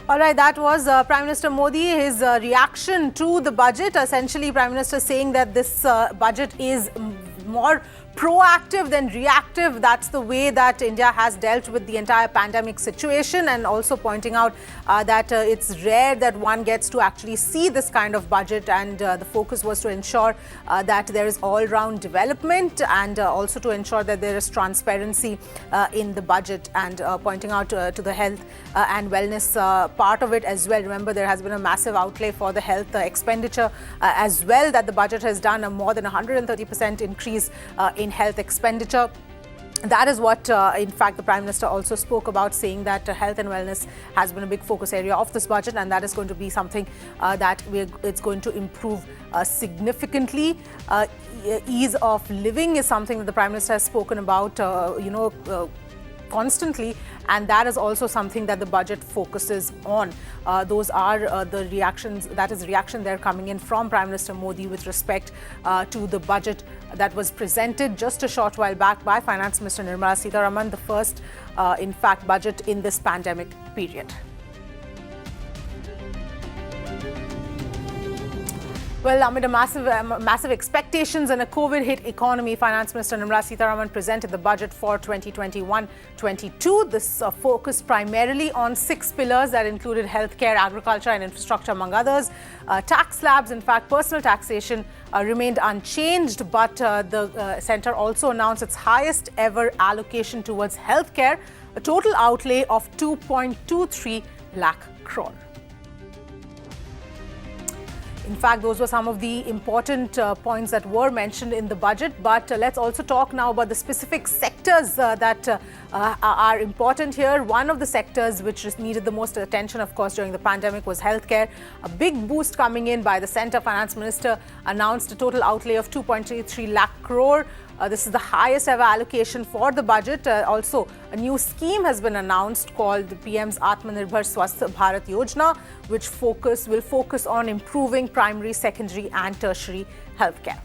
All right, that was Prime Minister Modi, his reaction to the budget. Essentially, Prime Minister saying that this budget is more proactive than reactive. That's the way that India has dealt with the entire pandemic situation, and also pointing out that it's rare that one gets to actually see this kind of budget, and the focus was to ensure that there is all-round development, and also to ensure that there is transparency in the budget, and pointing out to the health and wellness part of it as well. Remember, there has been a massive outlay for the health expenditure as well, that the budget has done a more than 130% increase in health expenditure. That is what, in fact, the Prime Minister also spoke about, saying that health and wellness has been a big focus area of this budget, and that is going to be something that it's going to improve significantly. Ease of living is something that the Prime Minister has spoken about, constantly, and that is also something that the budget focuses on. Those are the reactions, that is reaction there coming in from Prime Minister Modi with respect to the budget that was presented just a short while back by Finance Minister Nirmala Sitharaman, the first, in fact, budget in this pandemic period. Well, amid a massive expectations and a COVID-hit economy, Finance Minister Nirmala Sitharaman presented the budget for 2021-22. This focused primarily on 6 pillars that included healthcare, agriculture and infrastructure, among others. Tax slabs, in fact, personal taxation remained unchanged, but the centre also announced its highest ever allocation towards healthcare, a total outlay of 2.23 lakh crore. In fact, those were some of the important points that were mentioned in the budget. But let's also talk now about the specific sectors that are important here. One of the sectors which needed the most attention, of course, during the pandemic was healthcare. A big boost coming in by the centre. Finance Minister announced a total outlay of 2.33 lakh crore. This is the highest ever allocation for the budget. Also, a new scheme has been announced called the PM's Atmanirbhar Swasth Bharat Yojana, which will focus on improving primary, secondary and tertiary healthcare.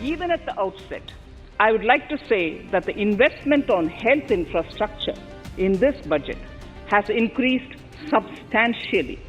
Even at the outset, I would like to say that the investment on health infrastructure in this budget has increased substantially.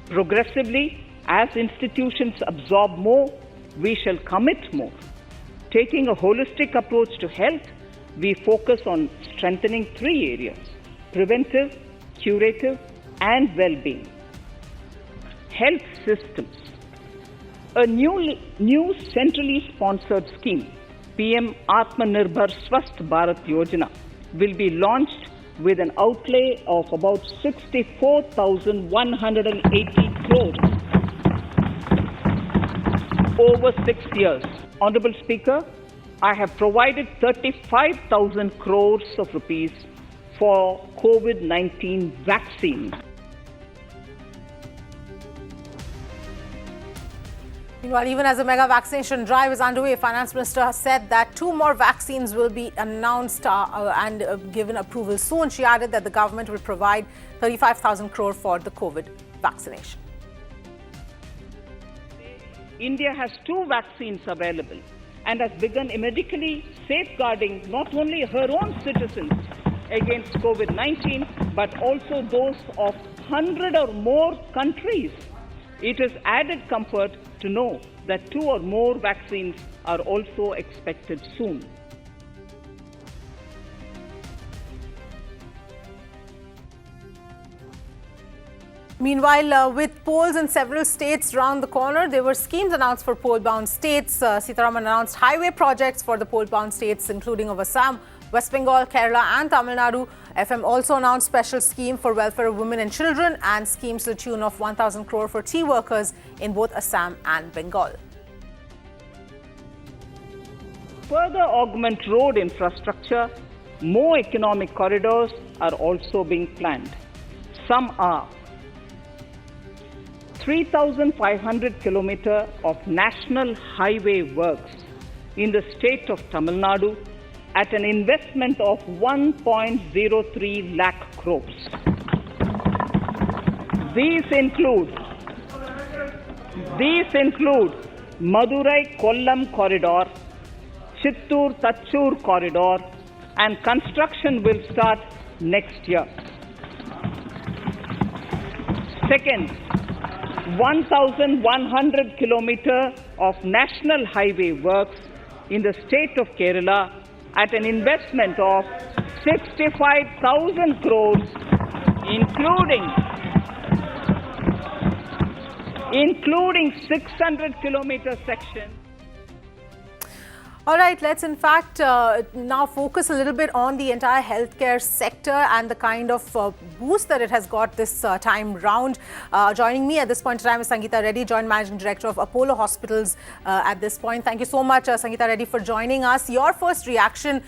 Progressively, as institutions absorb more, we shall commit more. Taking a holistic approach to health, we focus on strengthening 3 areas: preventive, curative and well-being. Health systems. A new centrally sponsored scheme, PM Atmanirbhar Swasth Bharat Yojana, will be launched with an outlay of about 64,180 crores over 6 years. Honorable Speaker, I have provided 35,000 crores of rupees for COVID-19 vaccine. Meanwhile, even as a mega vaccination drive is underway, Finance Minister has said that 2 more vaccines will be announced and given approval soon. She added that the government will provide 35,000 crore for the COVID vaccination. India has 2 vaccines available and has begun medically safeguarding not only her own citizens against COVID-19, but also those of 100 or more countries. It is added comfort to know that 2 or more vaccines are also expected soon. Meanwhile, with polls in several states around the corner, there were schemes announced for poll-bound states. Sitharaman announced highway projects for the poll-bound states, including of Assam, West Bengal, Kerala and Tamil Nadu. FM also announced special scheme for welfare of women and children and schemes to the tune of 1,000 crore for tea workers in both Assam and Bengal. Further augment road infrastructure, more economic corridors are also being planned. Some are 3,500 kilometers of national highway works in the state of Tamil Nadu at an investment of 1.03 lakh crores. These include Madurai-Kollam corridor, Chittoor-Tachur corridor, and construction will start next year. Second, 1,100 kilometers of national highway works in the state of Kerala at an investment of 65,000 crores, including 600 kilometer section. All right, let's in fact now focus a little bit on the entire healthcare sector and the kind of boost that it has got this time round. Joining me at this point in time is Sangita Reddy, Joint Managing Director of Apollo Hospitals at this point. Thank you so much, Sangita Reddy, for joining us. Your first reaction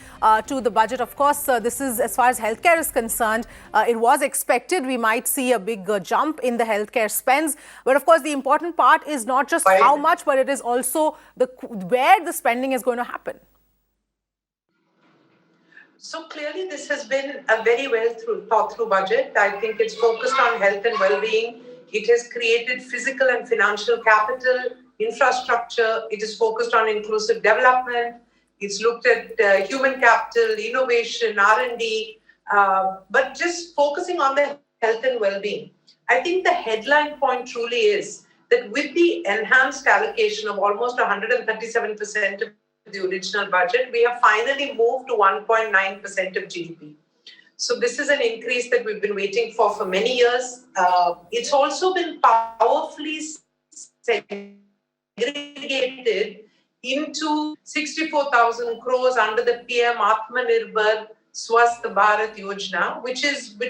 to the budget, of course, this is as far as healthcare is concerned, it was expected we might see a big jump in the healthcare spends. But of course, the important part is not just how much, but it is also where the spending is going to happen. So clearly this has been a very well thought through budget. I think it's focused on health and well-being. It has created physical and financial capital, infrastructure. It is focused on inclusive development. It's looked at human capital, innovation, R&D, but just focusing on the health and well-being. I think the headline point truly is that with the enhanced allocation of almost 137% of the original budget, we have finally moved to 1.9% of GDP. So this is an increase that we've been waiting for many years. It's also been powerfully segregated into 64,000 crores under the PM Atmanirbhar Swasth Bharat Yojana, which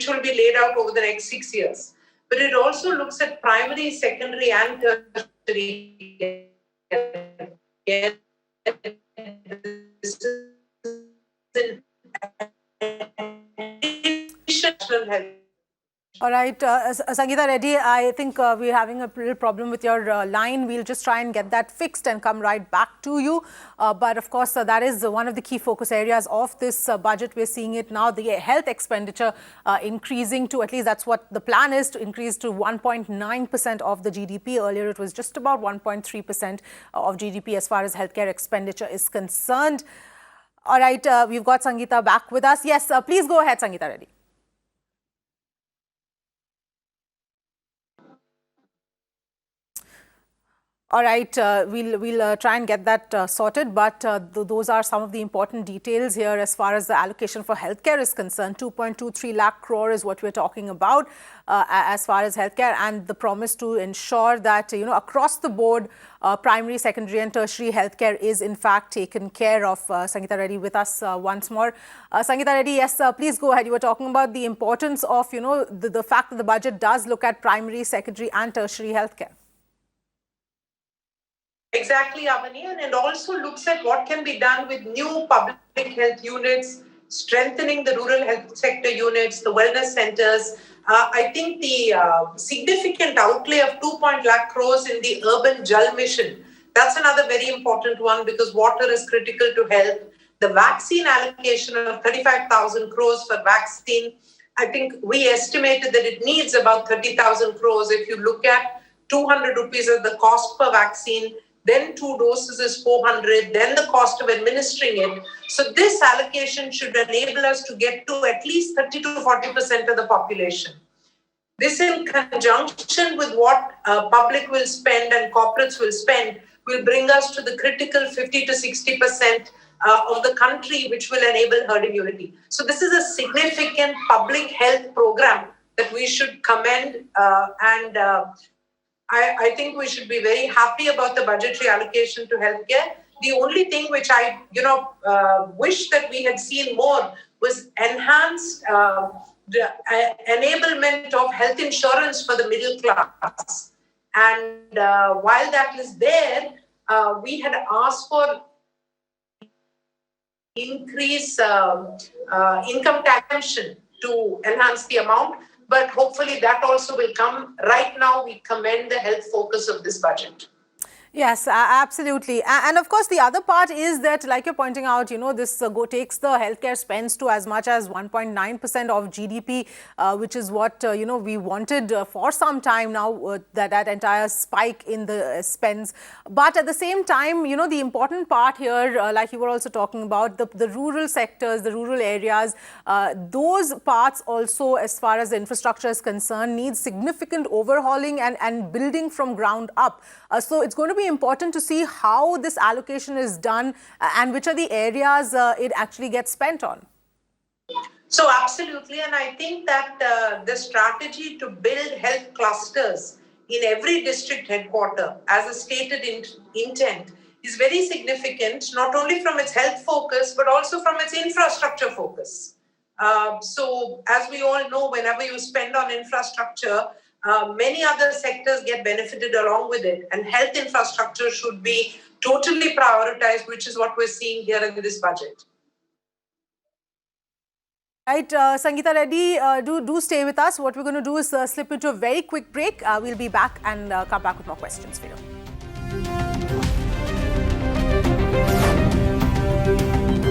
will be laid out over the next 6 years. But it also looks at primary, secondary, and tertiary care. All right, Sangita Reddy, I think we're having a little problem with your line. We'll just try and get that fixed and come right back to you. But of course, that is one of the key focus areas of this budget. We're seeing it now, the health expenditure increasing to, at least that's what the plan is, to increase to 1.9% of the GDP. Earlier, it was just about 1.3% of GDP as far as healthcare expenditure is concerned. All right, we've got Sangita back with us. Yes, please go ahead, Sangita Reddy. All right, we'll try and get that sorted, but those are some of the important details here as far as the allocation for healthcare is concerned. 2.23 lakh crore is what we're talking about as far as healthcare, and the promise to ensure that, you know, across the board, primary, secondary and tertiary healthcare is in fact taken care of. Sangita Reddy with us once more. Sangita Reddy, yes, please go ahead. You were talking about the importance of, you know, the fact that the budget does look at primary, secondary and tertiary healthcare. Exactly, Avani, and it also looks at what can be done with new public health units, strengthening the rural health sector units, the wellness centers. I think the significant outlay of 2 lakh crores in the urban Jal mission, that's another very important one because water is critical to health. The vaccine allocation of 35,000 crores for vaccine, I think we estimated that it needs about 30,000 crores. If you look at 200 rupees as the cost per vaccine, then 2 doses is 400, then the cost of administering it. So this allocation should enable us to get to at least 30 to 40% of the population. This in conjunction with what public will spend and corporates will spend will bring us to the critical 50 to 60% of the country, which will enable herd immunity. So this is a significant public health program that we should commend I think we should be very happy about the budgetary allocation to healthcare. The only thing which I, wish that we had seen more was enhanced enablement of health insurance for the middle class. And while that is there, we had asked for increase income tax to enhance the amount. But hopefully that also will come. Right now, we commend the health focus of this budget. Yes, absolutely. And of course, the other part is that, like you're pointing out, this takes the healthcare spends to as much as 1.9% of GDP, which is what, we wanted for some time now, that entire spike in the spends. But at the same time, the important part here, like you were also talking about, the rural sectors, the rural areas, those parts also, as far as the infrastructure is concerned, need significant overhauling and building from ground up. So it's going to be important to see how this allocation is done and which are the areas it actually gets spent on. So absolutely, and I think that the strategy to build health clusters in every district headquarter as a stated intent is very significant, not only from its health focus, but also from its infrastructure focus. So as we all know, whenever you spend on infrastructure, many other sectors get benefited along with it, and health infrastructure should be totally prioritized, which is what we're seeing here in this budget. Right, Sangita Reddy, do stay with us. What we're going to do is slip into a very quick break. We'll be back and come back with more questions for you.